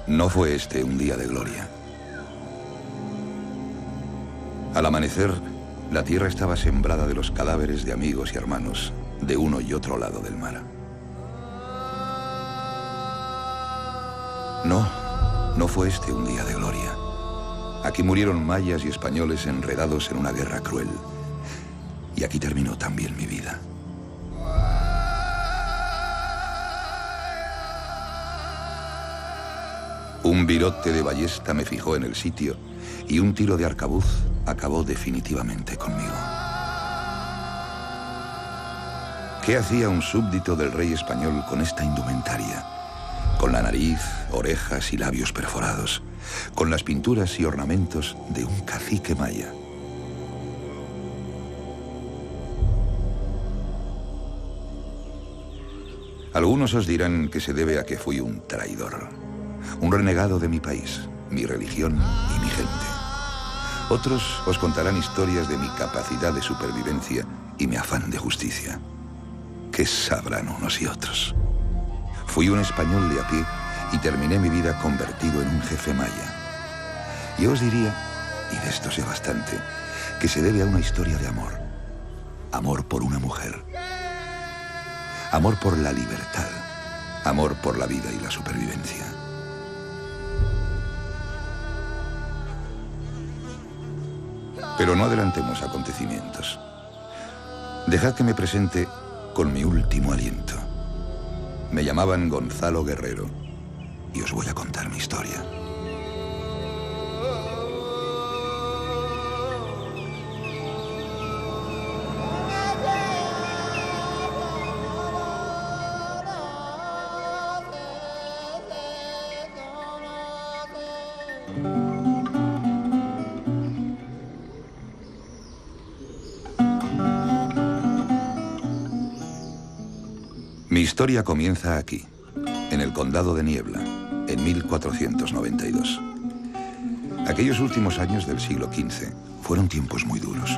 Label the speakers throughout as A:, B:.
A: No fue este un día de gloria. Al amanecer, la tierra estaba sembrada de los cadáveres de amigos y hermanos de uno y otro lado del mar. No fue este un día de gloria. Aquí murieron mayas y españoles enredados en una guerra cruel. Y aquí terminó también mi vida. Un virote de ballesta me fijó en el sitio y un tiro de arcabuz acabó definitivamente conmigo. ¿Qué hacía un súbdito del rey español con esta indumentaria? Con la nariz, orejas y labios perforados, con las pinturas y ornamentos de un cacique maya. Algunos os dirán que se debe a que fui un traidor, un renegado de mi país, mi religión y mi gente. Otros os contarán historias de mi capacidad de supervivencia y mi afán de justicia. ¿Qué sabrán unos y otros? Fui un español de a pie y terminé mi vida convertido en un jefe maya. Yo os diría, y de esto sé bastante, que se debe a una historia de amor. Amor por una mujer. Amor por la libertad. Amor por la vida y la supervivencia. Pero no adelantemos acontecimientos. Dejad que me presente con mi último aliento. Me llamaban Gonzalo Guerrero y os voy a contar mi historia. Mi historia comienza aquí, en el condado de Niebla, en 1492. Aquellos últimos años del siglo XV fueron tiempos muy duros.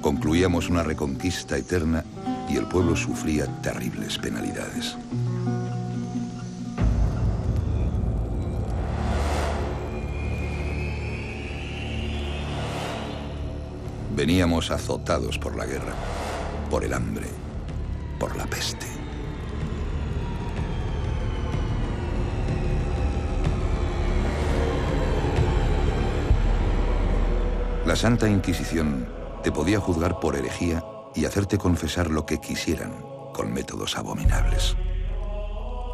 A: Concluíamos una reconquista eterna y el pueblo sufría terribles penalidades. Veníamos azotados por la guerra, por el hambre, por la peste. La Santa Inquisición te podía juzgar por herejía y hacerte confesar lo que quisieran con métodos abominables.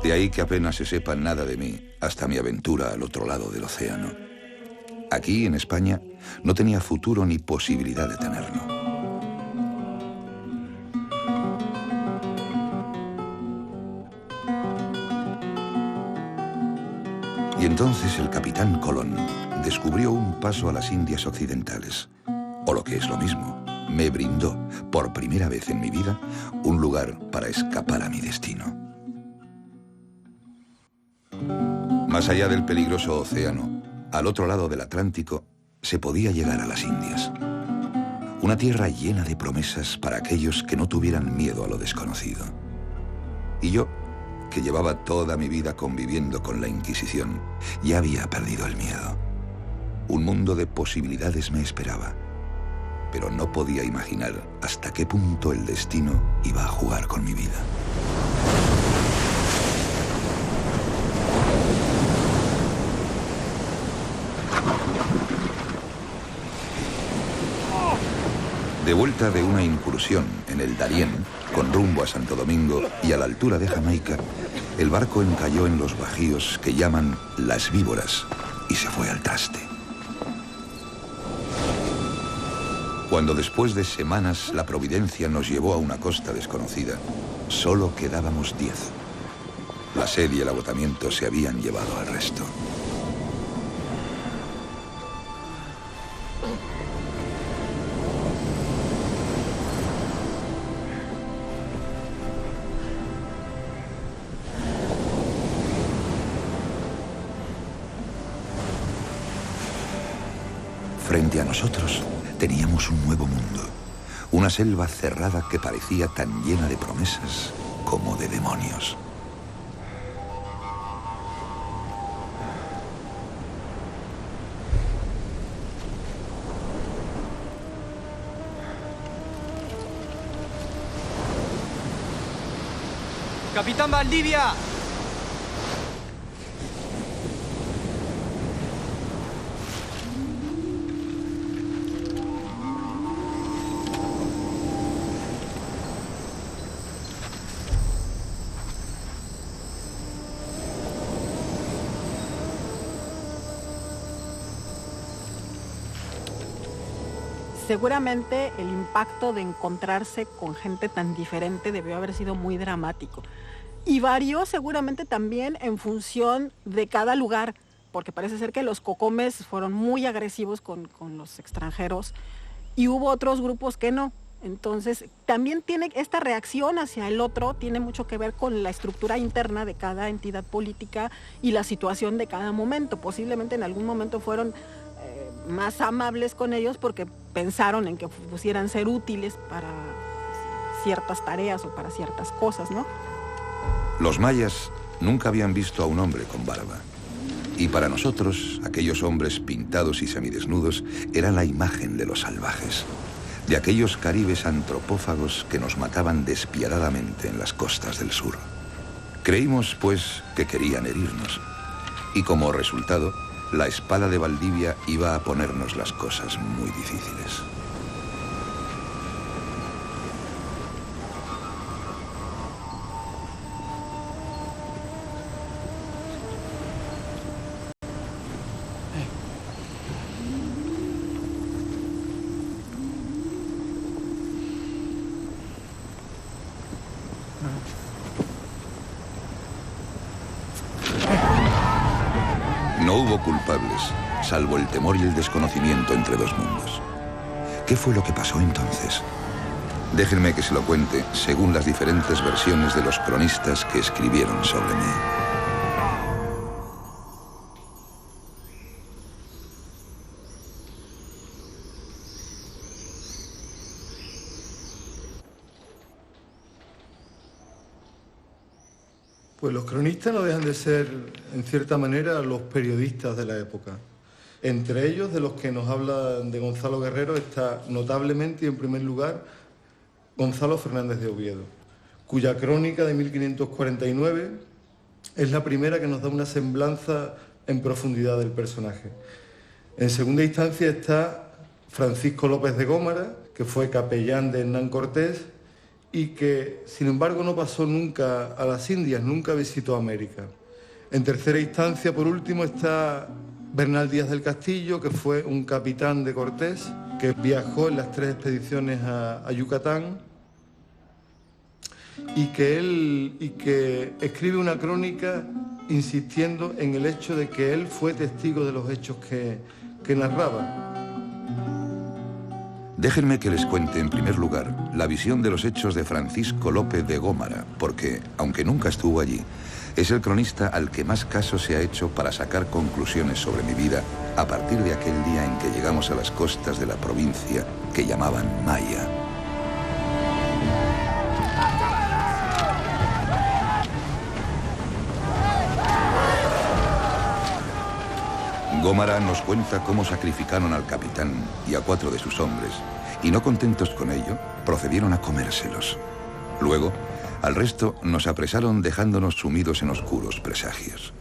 A: De ahí que apenas se sepa nada de mí hasta mi aventura al otro lado del océano. Aquí, en España, no tenía futuro ni posibilidad de tenerlo. Y entonces el capitán Colón descubrió un paso a las Indias Occidentales, o lo que es lo mismo, me brindó, por primera vez en mi vida, un lugar para escapar a mi destino. Más allá del peligroso océano, al otro lado del Atlántico, se podía llegar a las Indias. Una tierra llena de promesas para aquellos que no tuvieran miedo a lo desconocido. Y yo, que llevaba toda mi vida conviviendo con la Inquisición, ya había perdido el miedo. Un mundo de posibilidades me esperaba, pero no podía imaginar hasta qué punto el destino iba a jugar con mi vida. De vuelta de una incursión en el Darién, con rumbo a Santo Domingo y a la altura de Jamaica, el barco encalló en los bajíos que llaman Las Víboras y se fue al traste. Cuando después de semanas la providencia nos llevó a una costa desconocida, solo quedábamos 10. La sed y el agotamiento se habían llevado al resto. Frente a nosotros teníamos un nuevo mundo, una selva cerrada que parecía tan llena de promesas como de demonios.
B: Capitán Valdivia.
C: Seguramente el impacto de encontrarse con gente tan diferente debió haber sido muy dramático. Y varió seguramente también en función de cada lugar, porque parece ser que los cocomes fueron muy agresivos con los extranjeros y hubo otros grupos que no. Entonces, también tiene esta reacción hacia el otro, tiene mucho que ver con la estructura interna de cada entidad política y la situación de cada momento. Posiblemente en algún momento fueron más amables con ellos porque pensaron en que pusieran ser útiles para ciertas tareas o para ciertas cosas, ¿no?
A: Los mayas nunca habían visto a un hombre con barba. Y para nosotros, aquellos hombres pintados y semidesnudos eran la imagen de los salvajes, de aquellos caribes antropófagos que nos mataban despiadadamente en las costas del sur. Creímos, pues, que querían herirnos. Y como resultado, la espada de Valdivia iba a ponernos las cosas muy difíciles. No hubo culpables, salvo el temor y el desconocimiento entre dos mundos. ¿Qué fue lo que pasó entonces? Déjenme que se lo cuente según las diferentes versiones de los cronistas que escribieron sobre mí.
D: Pues los cronistas no dejan de ser, en cierta manera, los periodistas de la época. Entre ellos, de los que nos habla de Gonzalo Guerrero, está notablemente y en primer lugar Gonzalo Fernández de Oviedo, cuya crónica de 1549 es la primera que nos da una semblanza en profundidad del personaje. En segunda instancia está Francisco López de Gómara, que fue capellán de Hernán Cortés y que, sin embargo, no pasó nunca a las Indias, nunca visitó América. En tercera instancia, por último, está Bernal Díaz del Castillo, que fue un capitán de Cortés, que viajó en las 3 expediciones a Yucatán y que escribe una crónica insistiendo en el hecho de que él fue testigo de los hechos que narraba.
A: Déjenme que les cuente en primer lugar la visión de los hechos de Francisco López de Gómara, porque, aunque nunca estuvo allí, es el cronista al que más caso se ha hecho para sacar conclusiones sobre mi vida a partir de aquel día en que llegamos a las costas de la provincia que llamaban Maya. Gómara nos cuenta cómo sacrificaron al capitán y a 4 de sus hombres, y no contentos con ello, procedieron a comérselos. Luego, al resto nos apresaron dejándonos sumidos en oscuros presagios.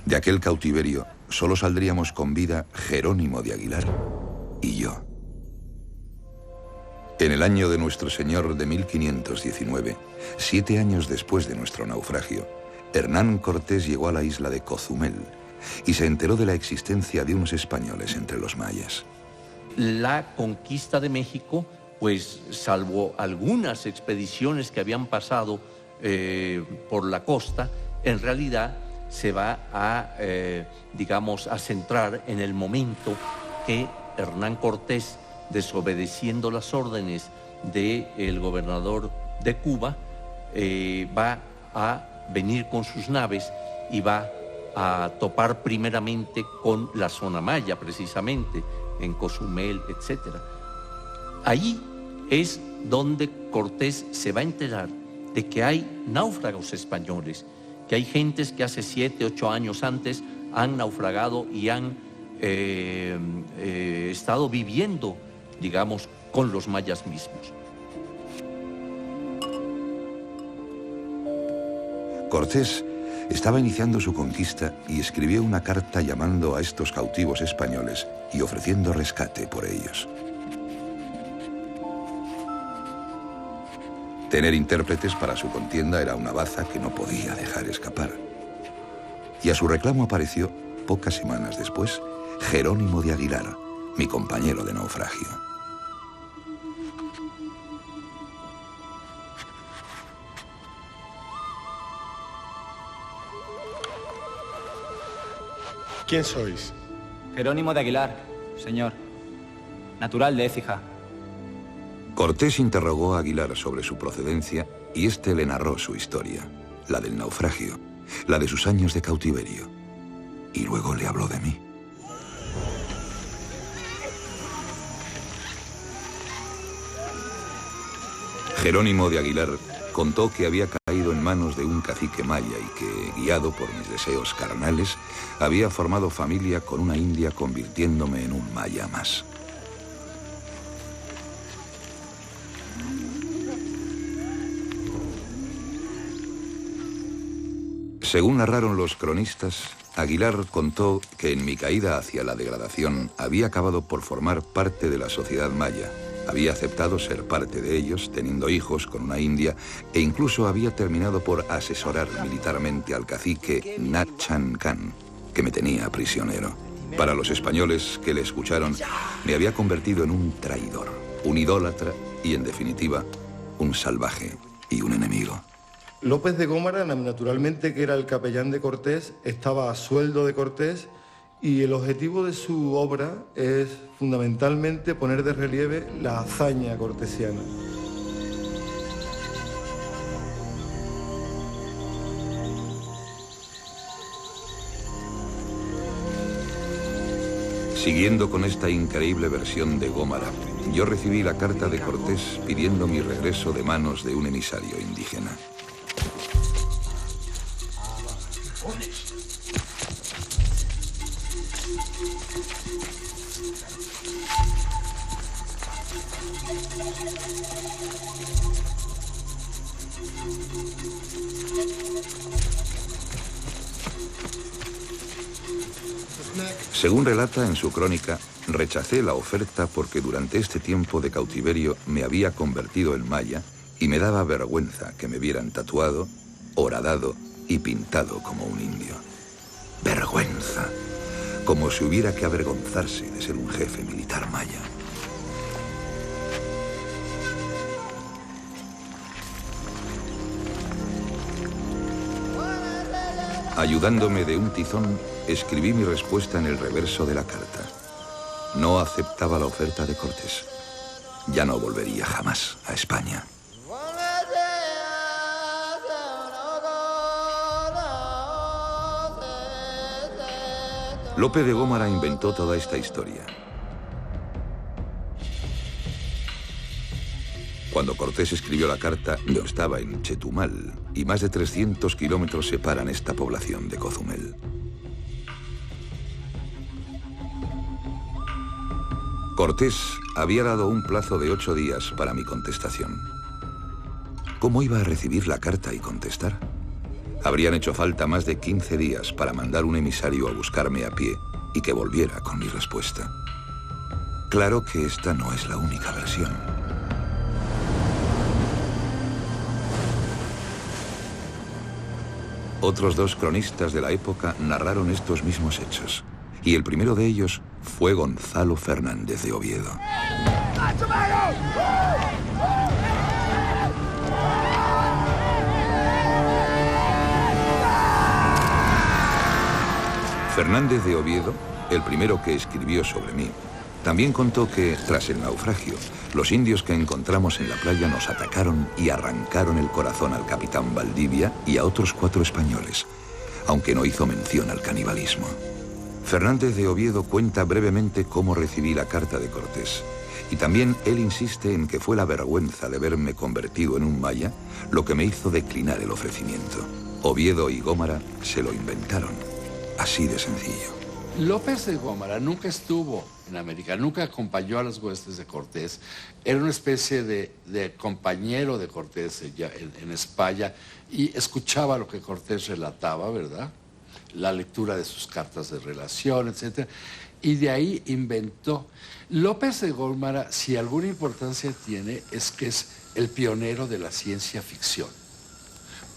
A: De aquel cautiverio solo saldríamos con vida Jerónimo de Aguilar y yo. En el año de nuestro Señor de 1519, 7 años después de nuestro naufragio, Hernán Cortés llegó a la isla de Cozumel y se enteró de la existencia de unos españoles entre los mayas.
E: La conquista de México, pues salvo algunas expediciones que habían pasado por la costa, en realidad se va a, digamos, a centrar en el momento que Hernán Cortés, desobedeciendo las órdenes del gobernador de Cuba, va a venir con sus naves y va a topar primeramente con la zona maya, precisamente, en Cozumel, etc. Ahí es donde Cortés se va a enterar de que hay náufragos españoles, que hay gentes que hace 7, 8 años antes han naufragado y han estado viviendo, digamos, con los mayas mismos.
A: Cortés estaba iniciando su conquista y escribió una carta llamando a estos cautivos españoles y ofreciendo rescate por ellos. Tener intérpretes para su contienda era una baza que no podía dejar escapar. Y a su reclamo apareció, pocas semanas después, Jerónimo de Aguilar, mi compañero de naufragio.
B: ¿Quién sois?
F: Jerónimo de Aguilar, señor. Natural de Écija.
A: Cortés interrogó a Aguilar sobre su procedencia y éste le narró su historia, la del naufragio, la de sus años de cautiverio. Y luego le habló de mí. Jerónimo de Aguilar contó que había caído en manos de un cacique maya y que, guiado por mis deseos carnales, había formado familia con una india, convirtiéndome en un maya más. Según narraron los cronistas, Aguilar contó que en mi caída hacia la degradación había acabado por formar parte de la sociedad maya. Había aceptado ser parte de ellos, teniendo hijos con una india, e incluso había terminado por asesorar militarmente al cacique Nachan Khan, que me tenía prisionero. Para los españoles que le escucharon, me había convertido en un traidor, un idólatra y, en definitiva, un salvaje y un enemigo.
D: López de Gómara, naturalmente, que era el capellán de Cortés, estaba a sueldo de Cortés, y el objetivo de su obra es fundamentalmente poner de relieve la hazaña cortesiana.
A: Siguiendo con esta increíble versión de Gómara, yo recibí la carta de Cortés pidiendo mi regreso de manos de un emisario indígena. Según relata en su crónica, rechacé la oferta porque durante este tiempo de cautiverio me había convertido en maya y me daba vergüenza que me vieran tatuado, horadado y pintado como un indio. Vergüenza, como si hubiera que avergonzarse de ser un jefe militar maya. Ayudándome de un tizón, escribí mi respuesta en el reverso de la carta. No aceptaba la oferta de Cortés. Ya no volvería jamás a España. Lope de Gómara inventó toda esta historia. Cuando Cortés escribió la carta, yo estaba en Chetumal, y más de 300 kilómetros separan esta población de Cozumel. Cortés había dado un plazo de 8 días para mi contestación. ¿Cómo iba a recibir la carta y contestar? Habrían hecho falta más de 15 días para mandar un emisario a buscarme a pie y que volviera con mi respuesta. Claro que esta no es la única versión. Otros 2 cronistas de la época narraron estos mismos hechos, y el primero de ellos fue Gonzalo Fernández de Oviedo. Fernández de Oviedo, el primero que escribió sobre mí, también contó que, tras el naufragio, los indios que encontramos en la playa nos atacaron y arrancaron el corazón al capitán Valdivia y a otros 4 españoles, aunque no hizo mención al canibalismo. Fernández de Oviedo cuenta brevemente cómo recibí la carta de Cortés, y también él insiste en que fue la vergüenza de verme convertido en un maya lo que me hizo declinar el ofrecimiento. Oviedo y Gómara se lo inventaron, así de sencillo.
G: López de Gómara nunca estuvo en América, nunca acompañó a las huestes de Cortés. Era una especie de compañero de Cortés en España y escuchaba lo que Cortés relataba, ¿verdad? La lectura de sus cartas de relación, etc. Y de ahí inventó. López de Gómara, si alguna importancia tiene, es que es el pionero de la ciencia ficción.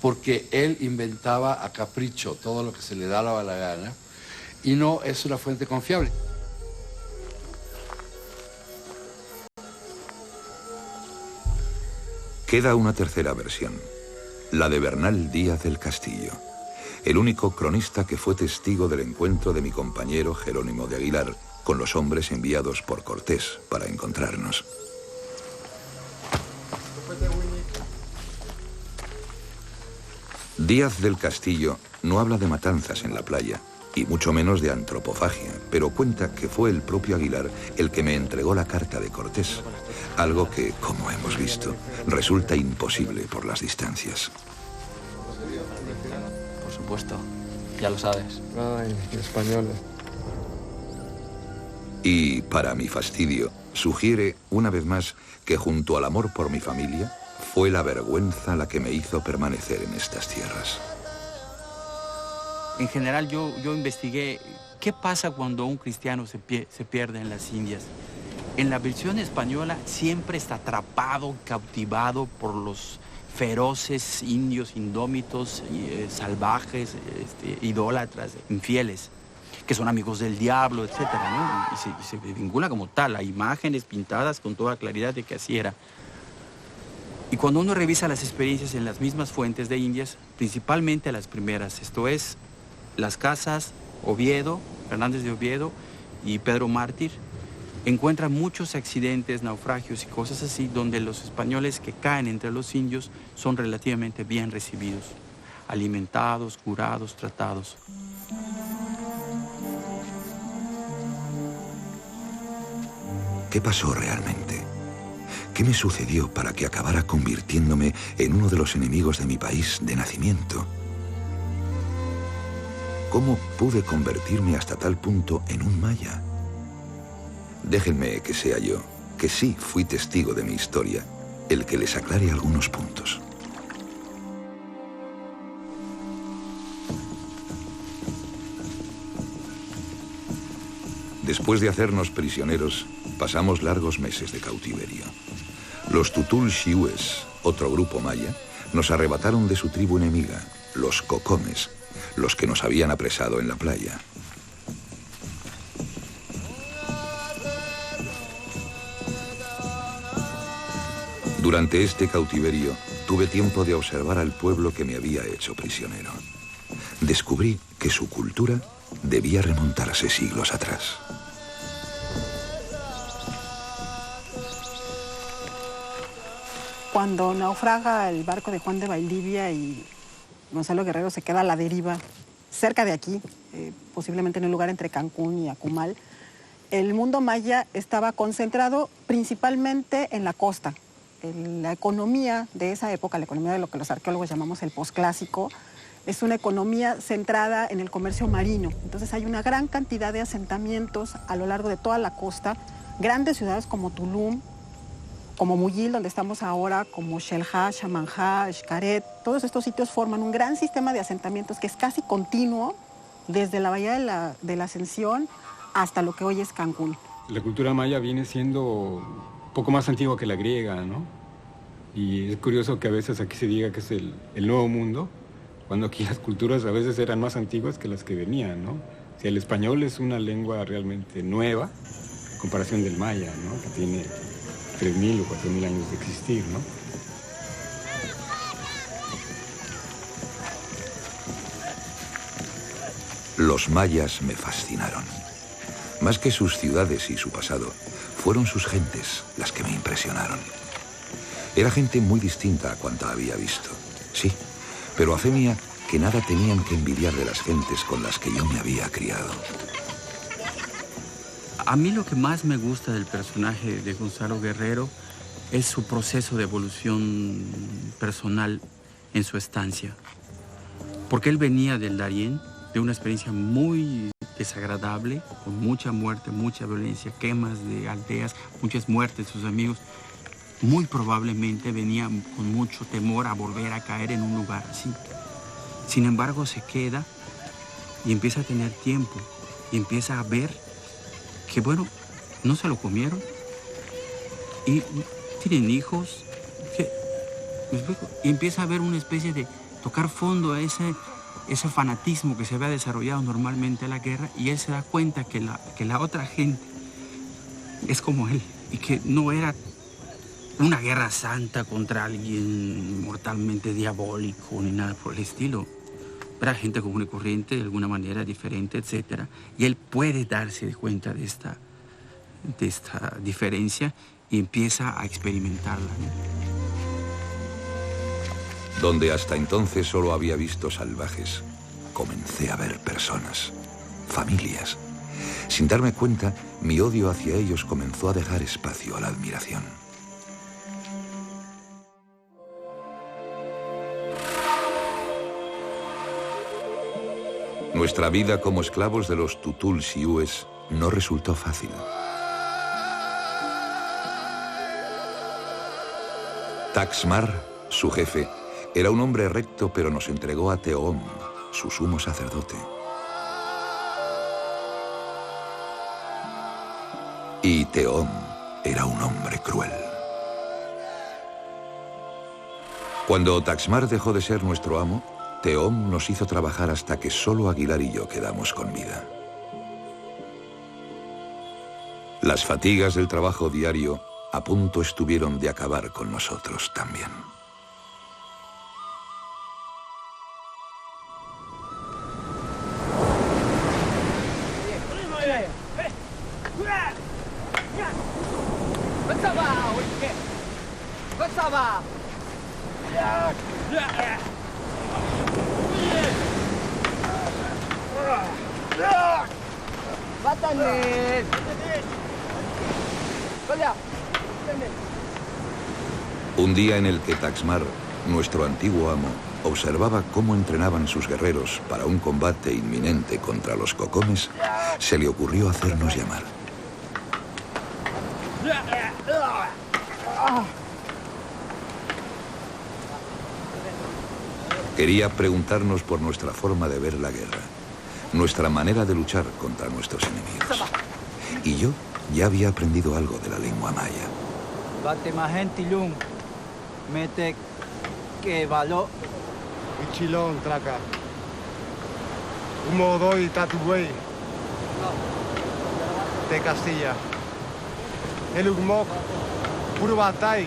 G: Porque él inventaba a capricho todo lo que se le daba la gana y no es una fuente confiable.
A: Queda una tercera versión, la de Bernal Díaz del Castillo, el único cronista que fue testigo del encuentro de mi compañero Jerónimo de Aguilar con los hombres enviados por Cortés para encontrarnos. Díaz del Castillo no habla de matanzas en la playa, y mucho menos de antropofagia, pero cuenta que fue el propio Aguilar el que me entregó la carta de Cortés, algo que, como hemos visto, resulta imposible por las distancias.
F: Por supuesto, ya lo sabes.
B: Ay, españoles.
A: Y, para mi fastidio, sugiere, una vez más, que junto al amor por mi familia, fue la vergüenza la que me hizo permanecer en estas tierras.
H: En general, yo investigué qué pasa cuando un cristiano se pierde en las Indias. En la versión española siempre está atrapado, cautivado por los feroces indios indómitos, salvajes, idólatras, infieles, que son amigos del diablo, etc., ¿no? Y se vincula como tal a imágenes pintadas con toda claridad de que así era. Y cuando uno revisa las experiencias en las mismas fuentes de Indias, principalmente las primeras, esto es, Las Casas, Oviedo, Fernández de Oviedo y Pedro Mártir, encuentran muchos accidentes, naufragios y cosas así, donde los españoles que caen entre los indios son relativamente bien recibidos, alimentados, curados, tratados.
A: ¿Qué pasó realmente? ¿Qué me sucedió para que acabara convirtiéndome en uno de los enemigos de mi país de nacimiento? ¿Cómo pude convertirme hasta tal punto en un maya? Déjenme que sea yo, que sí fui testigo de mi historia, el que les aclare algunos puntos. Después de hacernos prisioneros, pasamos largos meses de cautiverio. Los Tutul Xiúes, otro grupo maya, nos arrebataron de su tribu enemiga, los Cocomes, los que nos habían apresado en la playa. Durante este cautiverio, tuve tiempo de observar al pueblo que me había hecho prisionero. Descubrí que su cultura debía remontarse siglos atrás.
C: Cuando naufraga el barco de Juan de Valdivia y Gonzalo Guerrero se queda a la deriva, cerca de aquí, posiblemente en un lugar entre Cancún y Akumal, el mundo maya estaba concentrado principalmente en la costa. La economía de esa época, la economía de lo que los arqueólogos llamamos el posclásico, es una economía centrada en el comercio marino. Entonces hay una gran cantidad de asentamientos a lo largo de toda la costa, grandes ciudades como Tulum, como Muyil, donde estamos ahora, como Xel-Há, Xamanjá, Xcaret. Todos estos sitios forman un gran sistema de asentamientos que es casi continuo desde la Bahía de la Ascensión hasta lo que hoy es Cancún.
B: La cultura maya viene siendo un poco más antigua que la griega, ¿no? Y es curioso que a veces aquí se diga que es el nuevo mundo, cuando aquí las culturas a veces eran más antiguas que las que venían, ¿no? O sea, el español es una lengua realmente nueva en comparación del maya, ¿no? Que tiene 3.000 o 4.000 años de existir, ¿no?
A: Los mayas me fascinaron. Más que sus ciudades y su pasado, fueron sus gentes las que me impresionaron. Era gente muy distinta a cuanta había visto, sí, pero a fe mía que nada tenían que envidiar de las gentes con las que yo me había criado.
H: A mí lo que más me gusta del personaje de Gonzalo Guerrero es su proceso de evolución personal en su estancia. Porque él venía del Darién, de una experiencia muy desagradable, con mucha muerte, mucha violencia, quemas de aldeas, muchas muertes de sus amigos, muy probablemente venía con mucho temor a volver a caer en un lugar así. Sin embargo, se queda y empieza a tener tiempo y empieza a ver que, bueno, no se lo comieron y tienen hijos. ¿Me explico? Y empieza a ver una especie de tocar fondo a ese fanatismo que se había desarrollado normalmente en la guerra, y él se da cuenta que la otra gente es como él y que no era una guerra santa contra alguien mortalmente diabólico ni nada por el estilo. Era gente común y corriente, de alguna manera diferente, etc. Y él puede darse cuenta de esta diferencia y empieza a experimentarla, ¿no?
A: Donde hasta entonces solo había visto salvajes, comencé a ver personas, familias. Sin darme cuenta, mi odio hacia ellos comenzó a dejar espacio a la admiración. Nuestra vida como esclavos de los Tutul-Siúes no resultó fácil. Taxmar, su jefe, era un hombre recto, pero nos entregó a Teom, su sumo sacerdote. Y Teom era un hombre cruel. Cuando Taxmar dejó de ser nuestro amo, Teom nos hizo trabajar hasta que solo Aguilar y yo quedamos con vida. Las fatigas del trabajo diario a punto estuvieron de acabar con nosotros también. Un día en el que Taxmar, nuestro antiguo amo, observaba cómo entrenaban sus guerreros para un combate inminente contra los cocomes, se le ocurrió hacernos llamar. Quería preguntarnos por nuestra forma de ver la guerra, nuestra manera de luchar contra nuestros enemigos. Y yo ya había aprendido algo de la lengua maya.
I: Mete que való.
J: Ichilón, traca. Humo doy tatuey. De Castilla. El Ugmok, Purubatay,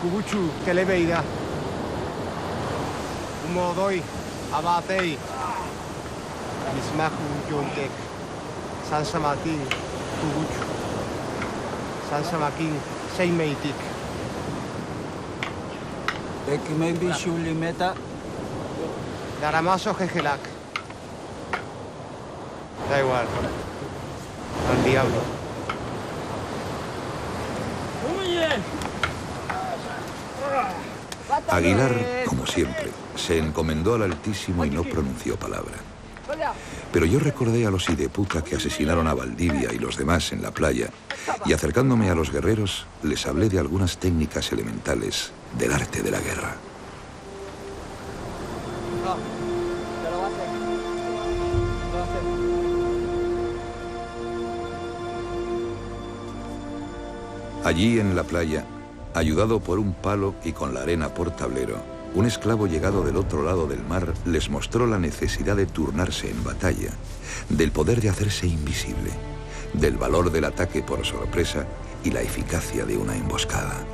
J: Kubuchu, Televeida. Humo doy, Abatey. Mismaku, Yontek. San Samatín, Kubuchu. San Samaquín, Seimeitik.
I: De que me bicho limeta.
J: Daramaso Jejelak. Da igual. Al diablo.
A: Aguilar, como siempre, se encomendó al Altísimo y no pronunció palabra. Pero yo recordé a los hideputa que asesinaron a Valdivia y los demás en la playa, y acercándome a los guerreros, les hablé de algunas técnicas elementales del arte de la guerra. Allí en la playa, ayudado por un palo y con la arena por tablero, un esclavo llegado del otro lado del mar les mostró la necesidad de turnarse en batalla, del poder de hacerse invisible, del valor del ataque por sorpresa y la eficacia de una emboscada.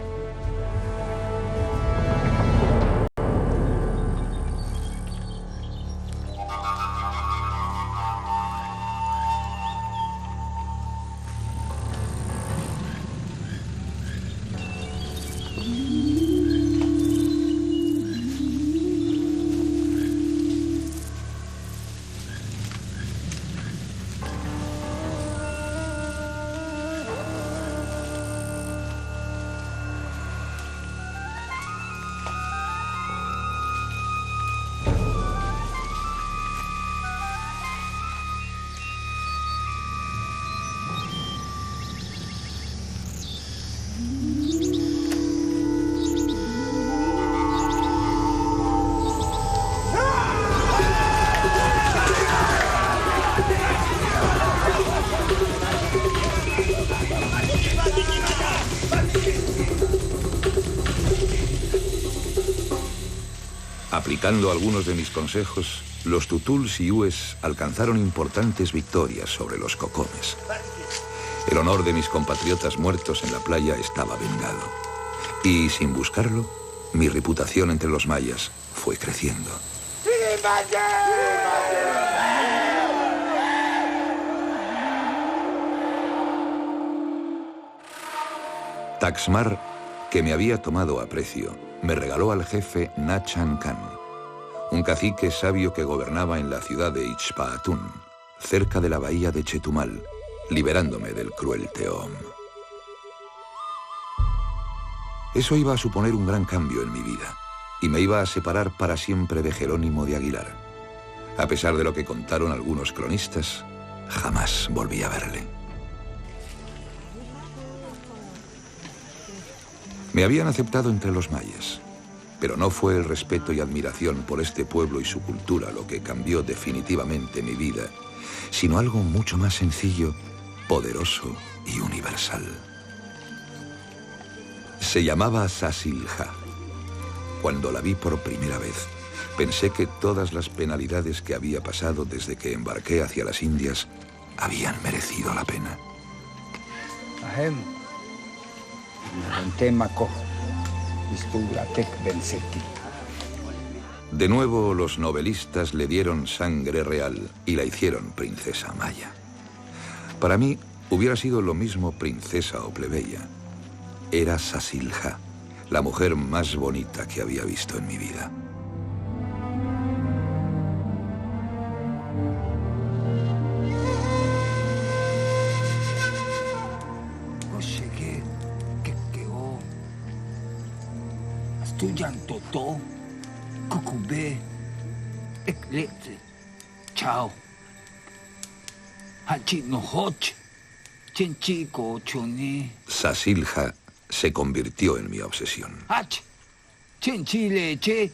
A: Aplicando algunos de mis consejos, los tutulsiúes alcanzaron importantes victorias sobre los cocomes. El honor de mis compatriotas muertos en la playa estaba vengado. Y, sin buscarlo, mi reputación entre los mayas fue creciendo. Taxmar, que me había tomado a precio, me regaló al jefe Nachan Khan, un cacique sabio que gobernaba en la ciudad de Ixpaatún, cerca de la bahía de Chetumal, liberándome del cruel Teom. Eso iba a suponer un gran cambio en mi vida, y me iba a separar para siempre de Jerónimo de Aguilar. A pesar de lo que contaron algunos cronistas, jamás volví a verle. Me habían aceptado entre los mayas, pero no fue el respeto y admiración por este pueblo y su cultura lo que cambió definitivamente mi vida, sino algo mucho más sencillo, poderoso y universal. Se llamaba Sasilja. Cuando la vi por primera vez, pensé que todas las penalidades que había pasado desde que embarqué hacia las Indias habían merecido la pena. De nuevo, los novelistas le dieron sangre real y la hicieron princesa maya. Para mí, hubiera sido lo mismo princesa o plebeya. Era Sasilja, la mujer más bonita que había visto en mi vida.
K: Toto, Cucubé, Eclete, Chao, Hachinohoch, Chenchico, Choné.
A: Sasilja se convirtió en mi obsesión.
K: Hach, Chenchile, Che,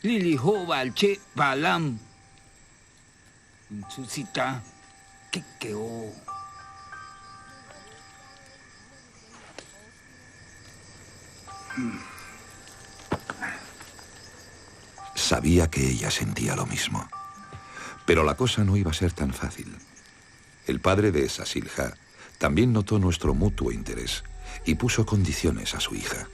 K: Lilijoval, Che, Balam. Susita, Kekeo.
A: Sabía que ella sentía lo mismo. Pero la cosa no iba a ser tan fácil. El padre de Sasilja también notó nuestro mutuo interés y puso condiciones a su hija.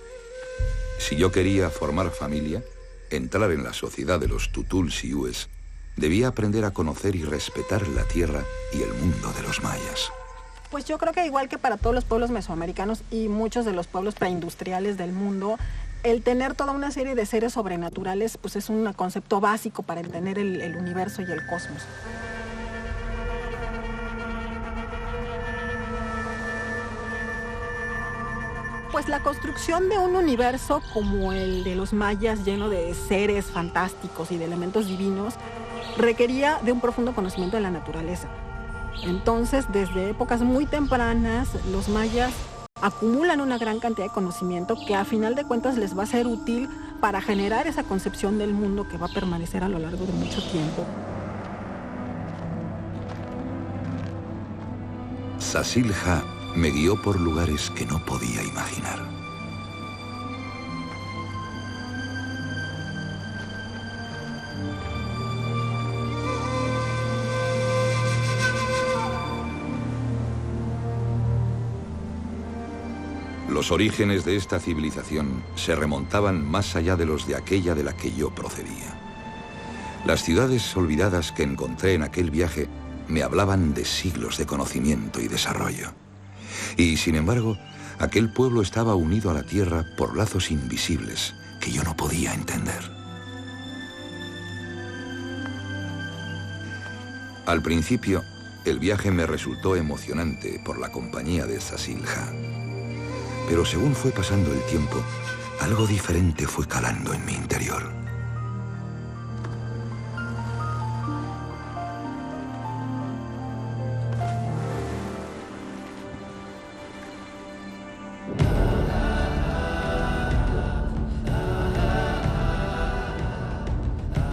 A: Si yo quería formar familia, entrar en la sociedad de los tutulsiúes, debía aprender a conocer y respetar la tierra y el mundo de los mayas.
C: Pues yo creo que igual que para todos los pueblos mesoamericanos y muchos de los pueblos preindustriales del mundo, el tener toda una serie de seres sobrenaturales pues es un concepto básico para entender el universo y el cosmos. Pues la construcción de un universo como el de los mayas, lleno de seres fantásticos y de elementos divinos, requería de un profundo conocimiento de la naturaleza. Entonces, desde épocas muy tempranas, los mayas acumulan una gran cantidad de conocimiento que a final de cuentas les va a ser útil para generar esa concepción del mundo que va a permanecer a lo largo de mucho tiempo.
A: Sasilja me guió por lugares que no podía imaginar. Los orígenes de esta civilización se remontaban más allá de los de aquella de la que yo procedía. Las ciudades olvidadas que encontré en aquel viaje me hablaban de siglos de conocimiento y desarrollo. Y, sin embargo, aquel pueblo estaba unido a la tierra por lazos invisibles que yo no podía entender. Al principio, el viaje me resultó emocionante por la compañía de Sasilja. Pero según fue pasando el tiempo, algo diferente fue calando en mi interior.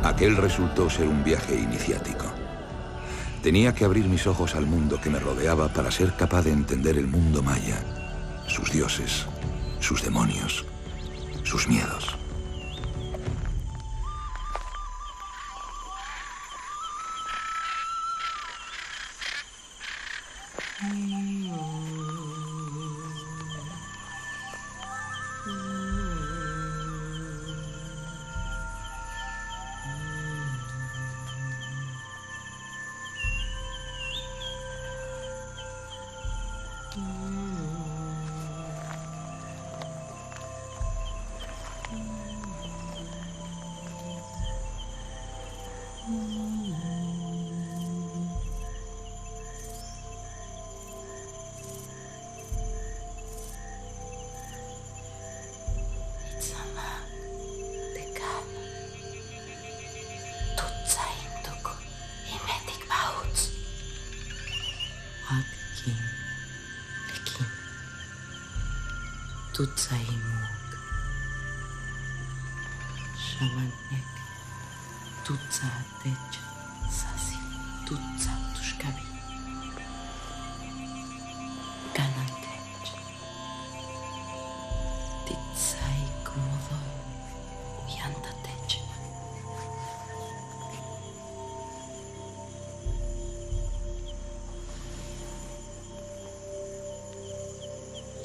A: Aquel resultó ser un viaje iniciático. Tenía que abrir mis ojos al mundo que me rodeaba para ser capaz de entender el mundo maya, sus dioses, sus demonios, sus miedos.
L: Tutsa imuk, shamanek, tutsa tech, sasi, tutsa tushkabi, kanantech, titsai komodo, yantatech.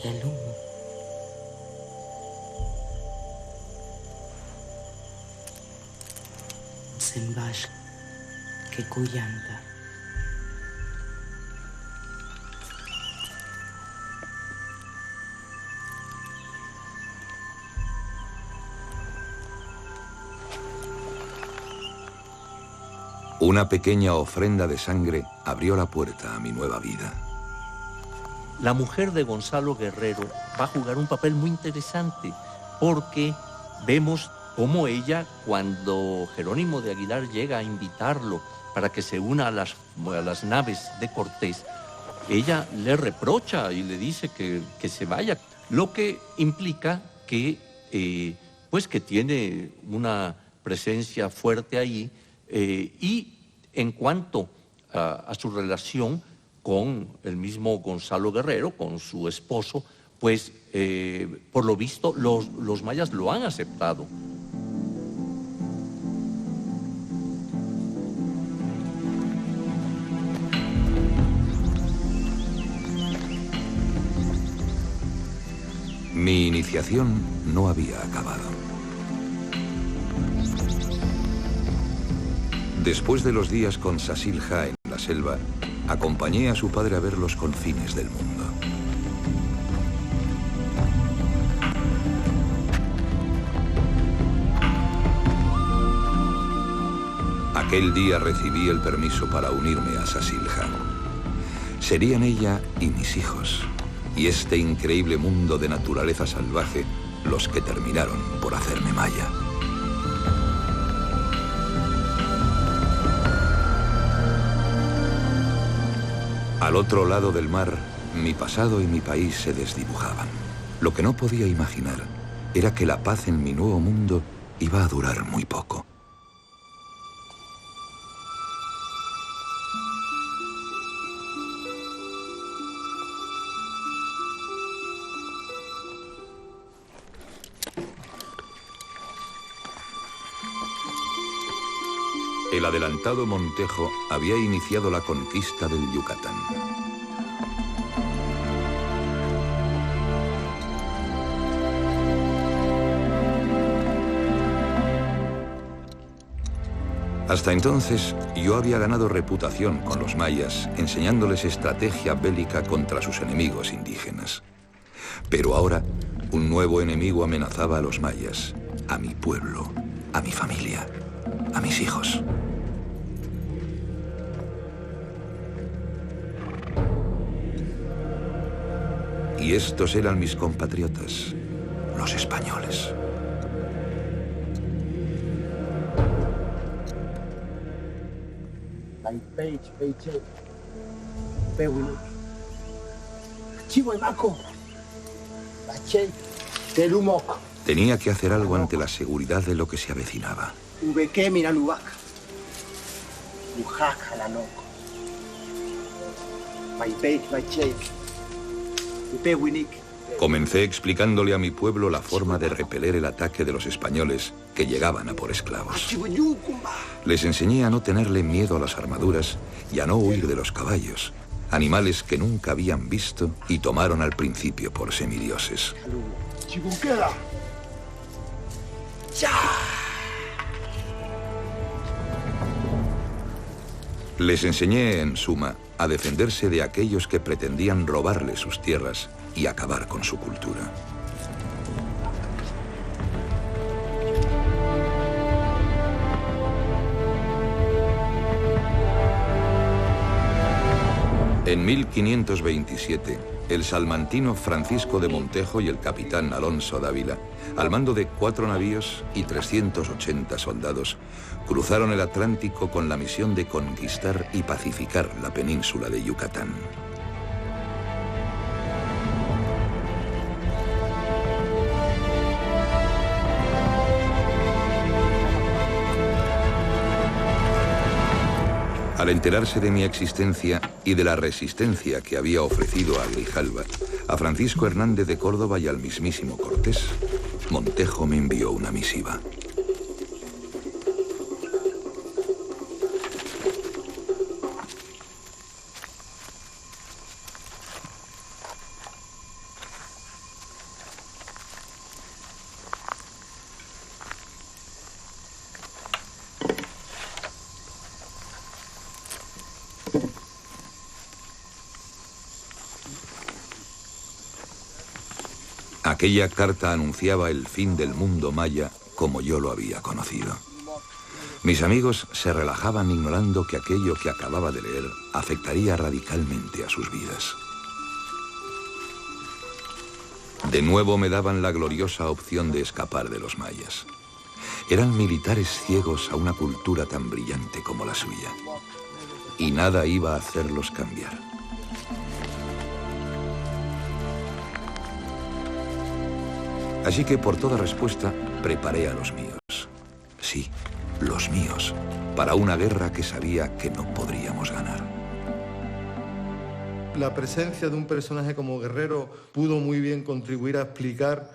L: El humo. Sembash que cuyanta.
A: Una pequeña ofrenda de sangre abrió la puerta a mi nueva vida.
E: La mujer de Gonzalo Guerrero va a jugar un papel muy interesante porque vemos cómo ella, cuando Jerónimo de Aguilar llega a invitarlo para que se una a las naves de Cortés, ella le reprocha y le dice que se vaya, lo que implica que, pues que tiene una presencia fuerte ahí, y en cuanto a su relación con el mismo Gonzalo Guerrero, con su esposo, pues por lo visto los mayas lo han aceptado.
A: Mi iniciación no había acabado. Después de los días con Sasilja en la selva, acompañé a su padre a ver los confines del mundo. Aquel día recibí el permiso para unirme a Sasilja. Serían ella y mis hijos, y este increíble mundo de naturaleza salvaje, los que terminaron por hacerme maya. Al otro lado del mar, mi pasado y mi país se desdibujaban. Lo que no podía imaginar era que la paz en mi nuevo mundo iba a durar muy poco. El adelantado Montejo había iniciado la conquista del Yucatán. Hasta entonces, yo había ganado reputación con los mayas, enseñándoles estrategia bélica contra sus enemigos indígenas. Pero ahora, un nuevo enemigo amenazaba a los mayas, a mi pueblo, a mi familia, a mis hijos. Y estos eran mis compatriotas, los españoles. Tenía que hacer algo ante la seguridad de lo que se avecinaba. Comencé explicándole a mi pueblo la forma de repeler el ataque de los españoles que llegaban a por esclavos. Les enseñé a no tenerle miedo a las armaduras y a no huir de los caballos, animales que nunca habían visto y tomaron al principio por semidioses. Les enseñé, en suma, a defenderse de aquellos que pretendían robarle sus tierras y acabar con su cultura. En 1527, el salmantino Francisco de Montejo y el capitán Alonso Dávila, al mando de 4 navíos y 380 soldados, cruzaron el Atlántico con la misión de conquistar y pacificar la península de Yucatán. Al enterarse de mi existencia y de la resistencia que había ofrecido a Grijalva, a Francisco Hernández de Córdoba y al mismísimo Cortés, Montejo me envió una misiva. Aquella carta anunciaba el fin del mundo maya como yo lo había conocido. Mis amigos se relajaban ignorando que aquello que acababa de leer afectaría radicalmente a sus vidas. De nuevo me daban la gloriosa opción de escapar de los mayas. Eran militares ciegos a una cultura tan brillante como la suya. Y nada iba a hacerlos cambiar. Así que por toda respuesta preparé a los míos. Sí, los míos, para una guerra que sabía que no podríamos ganar.
D: La presencia de un personaje como Guerrero pudo muy bien contribuir a explicar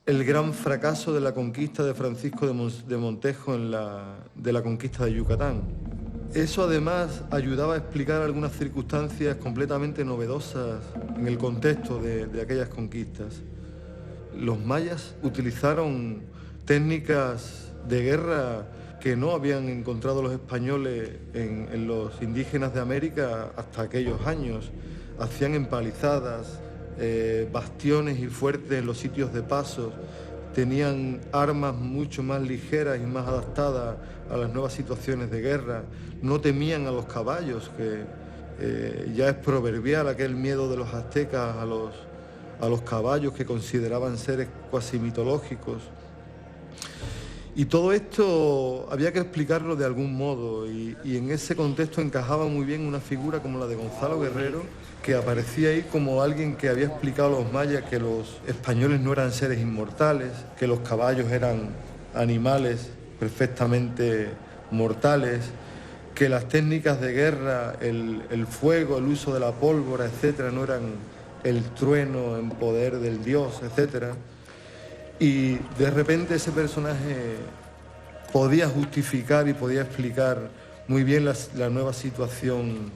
D: el gran fracaso de la conquista de Francisco de Montejo de la conquista de Yucatán. Eso además ayudaba a explicar algunas circunstancias completamente novedosas en el contexto de aquellas conquistas. Los mayas utilizaron técnicas de guerra que no habían encontrado los españoles en los indígenas de América hasta aquellos años. Hacían empalizadas, bastiones y fuertes en los sitios de paso. Tenían armas mucho más ligeras y más adaptadas a las nuevas situaciones de guerra. No temían a los caballos, que ya es proverbial aquel miedo de los aztecas a los caballos que consideraban seres cuasi mitológicos. Y todo esto había que explicarlo de algún modo y en ese contexto encajaba muy bien una figura como la de Gonzalo Guerrero, que aparecía ahí como alguien que había explicado a los mayas que los españoles no eran seres inmortales, que los caballos eran animales perfectamente mortales, que las técnicas de guerra, el fuego, el uso de la pólvora, etcétera, no eran el trueno en poder del dios, etcétera. Y de repente ese personaje podía justificar y podía explicar muy bien la nueva situación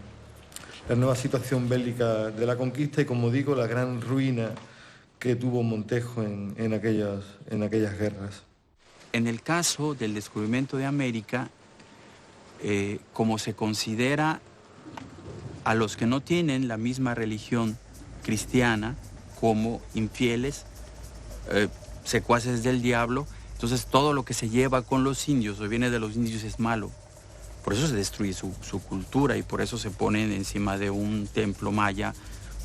D: bélica de la conquista y, como digo, la gran ruina que tuvo Montejo en aquellas guerras.
H: En el caso del descubrimiento de América, como se considera a los que no tienen la misma religión cristiana como infieles, secuaces del diablo, entonces todo lo que se lleva con los indios o viene de los indios es malo. Por eso se destruye su cultura y por eso se ponen encima de un templo maya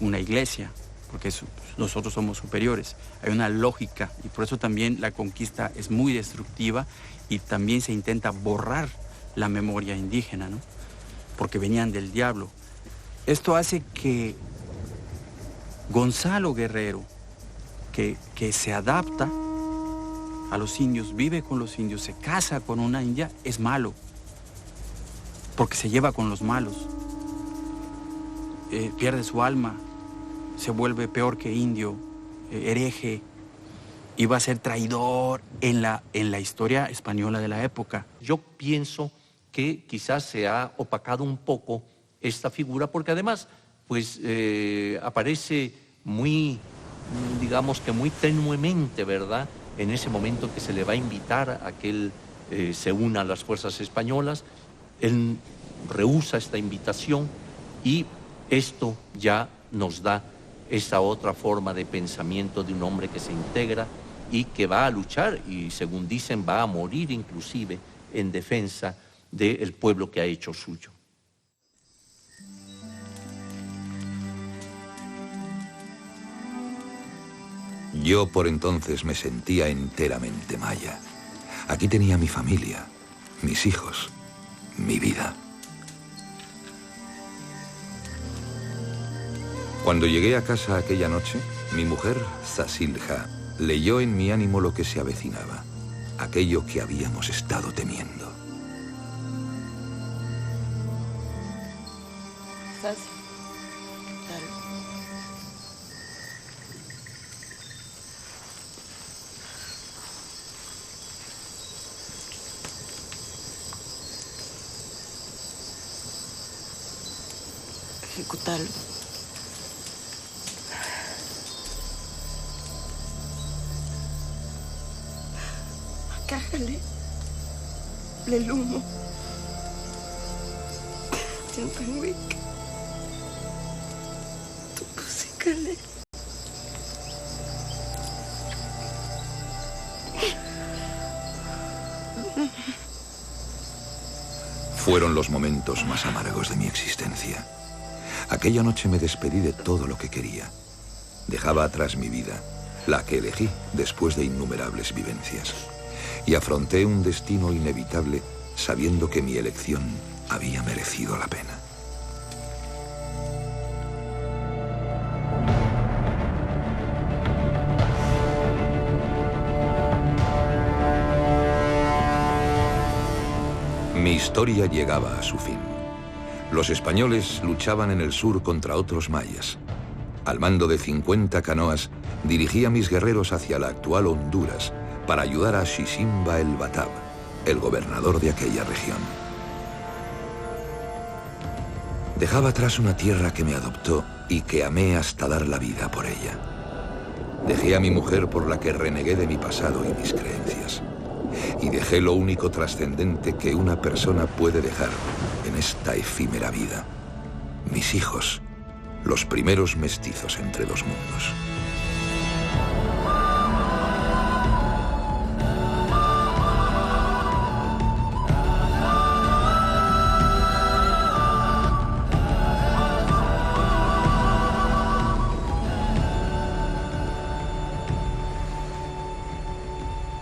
H: una iglesia, porque nosotros somos superiores. Hay una lógica y por eso también la conquista es muy destructiva y también se intenta borrar la memoria indígena, ¿no? Porque venían del diablo. Esto hace que Gonzalo Guerrero, que se adapta a los indios, vive con los indios, se casa con una india, es malo, porque se lleva con los malos, pierde su alma, se vuelve peor que indio, hereje, y va a ser traidor en la historia española de la época.
E: Yo pienso que quizás se ha opacado un poco esta figura, porque además pues aparece muy, digamos que muy tenuemente, ¿verdad?, en ese momento que se le va a invitar a que él se una a las fuerzas españolas. Él rehúsa esta invitación y esto ya nos da esa otra forma de pensamiento de un hombre que se integra y que va a luchar y, según dicen, va a morir inclusive en defensa del pueblo que ha hecho suyo.
A: Yo por entonces me sentía enteramente maya. Aquí tenía mi familia, mis hijos, mi vida. Cuando llegué a casa aquella noche, mi mujer, Zasilja, leyó en mi ánimo lo que se avecinaba, aquello que habíamos estado temiendo.
L: Ejecutarlo. Cájale el humo. Tiantanwick. Tu pusicale.
A: Fueron los momentos más amargos de mi existencia. Aquella noche me despedí de todo lo que quería. Dejaba atrás mi vida, la que elegí después de innumerables vivencias. Y afronté un destino inevitable sabiendo que mi elección había merecido la pena. Mi historia llegaba a su fin. Los españoles luchaban en el sur contra otros mayas. Al mando de 50 canoas, dirigí a mis guerreros hacia la actual Honduras para ayudar a Xisimba el Batab, el gobernador de aquella región. Dejaba atrás una tierra que me adoptó y que amé hasta dar la vida por ella. Dejé a mi mujer por la que renegué de mi pasado y mis creencias. Y dejé lo único trascendente que una persona puede dejar en esta efímera vida. Mis hijos, los primeros mestizos entre dos mundos.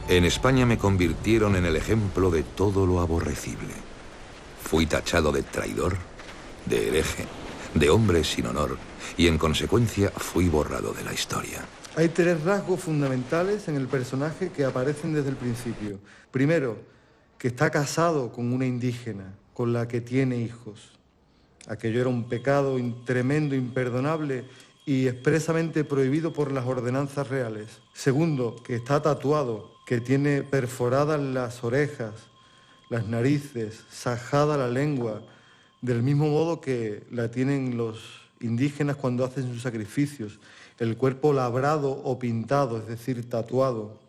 A: En España me convirtieron en el ejemplo de todo lo aborrecible. Fui tachado de traidor, de hereje, de hombre sin honor, y en consecuencia fui borrado de la historia.
D: Hay tres rasgos fundamentales en el personaje que aparecen desde el principio. Primero, que está casado con una indígena, con la que tiene hijos. Aquello era un pecado tremendo, imperdonable y expresamente prohibido por las ordenanzas reales. Segundo, que está tatuado, que tiene perforadas las orejas, las narices, sajada la lengua, del mismo modo que la tienen los indígenas cuando hacen sus sacrificios, el cuerpo labrado o pintado, es decir, tatuado,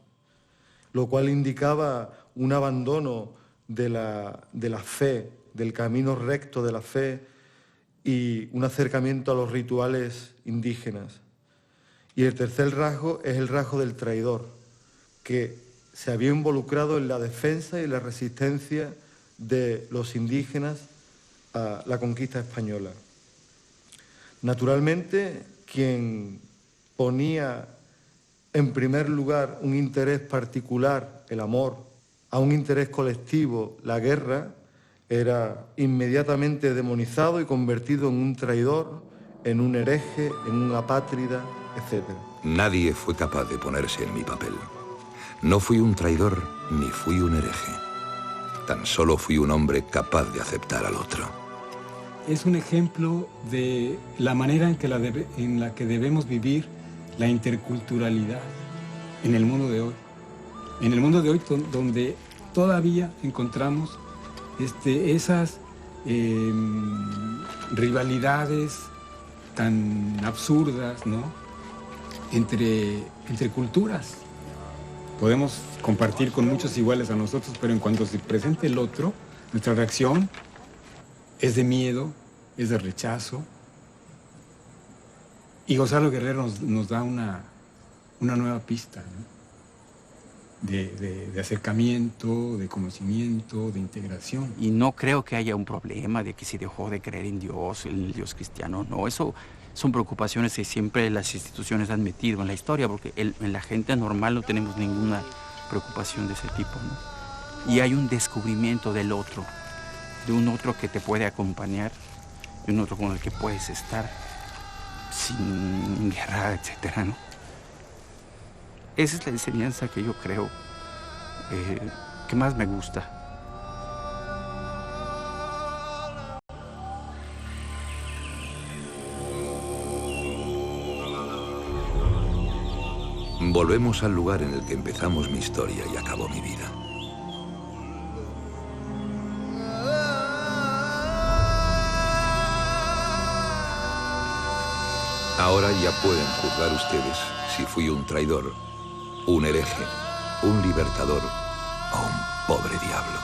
D: lo cual indicaba un abandono de la fe, del camino recto de la fe y un acercamiento a los rituales indígenas. Y el tercer rasgo es el rasgo del traidor, que se había involucrado en la defensa y la resistencia de los indígenas a la conquista española. Naturalmente, quien ponía en primer lugar un interés particular, el amor, a un interés colectivo, la guerra, era inmediatamente demonizado y convertido en un traidor, en un hereje, en un apátrida, etc.
A: Nadie fue capaz de ponerse en mi papel. No fui un traidor ni fui un hereje. Tan solo fui un hombre capaz de aceptar al otro.
B: Es un ejemplo de la manera en la que debemos vivir la interculturalidad en el mundo de hoy. En el mundo de hoy donde todavía encontramos esas rivalidades tan absurdas, ¿no? Entre culturas. Podemos compartir con muchos iguales a nosotros, pero en cuanto se presente el otro, nuestra reacción es de miedo, es de rechazo. Y Gonzalo Guerrero nos da una nueva pista, ¿no? de acercamiento, de conocimiento, de integración.
H: Y no creo que haya un problema de que se dejó de creer en Dios, en el Dios cristiano. No, eso son preocupaciones que siempre las instituciones han metido en la historia, porque en la gente normal no tenemos ninguna preocupación de ese tipo, ¿no? Y hay un descubrimiento del otro, de un otro que te puede acompañar, de un otro con el que puedes estar sin guerra, etcétera, ¿no? Esa es la enseñanza que yo creo que más me gusta.
A: Volvemos al lugar en el que empezamos mi historia y acabó mi vida. Ahora ya pueden juzgar ustedes si fui un traidor, un hereje, un libertador o un pobre diablo.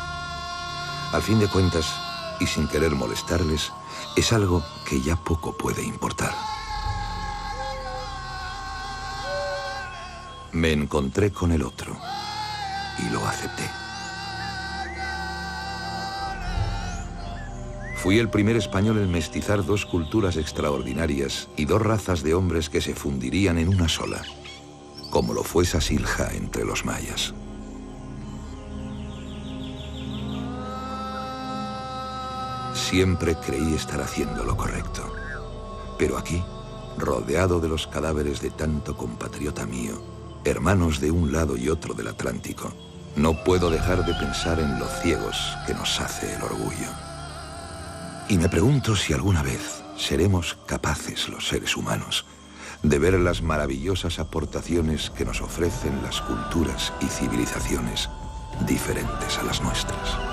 A: Al fin de cuentas, y sin querer molestarles, es algo que ya poco puede importar. Me encontré con el otro y lo acepté. Fui el primer español en mestizar dos culturas extraordinarias y dos razas de hombres que se fundirían en una sola, como lo fue Sasilja entre los mayas. Siempre creí estar haciendo lo correcto, pero aquí, rodeado de los cadáveres de tanto compatriota mío, hermanos de un lado y otro del Atlántico, no puedo dejar de pensar en lo ciegos que nos hace el orgullo. Y me pregunto si alguna vez seremos capaces, los seres humanos, de ver las maravillosas aportaciones que nos ofrecen las culturas y civilizaciones diferentes a las nuestras.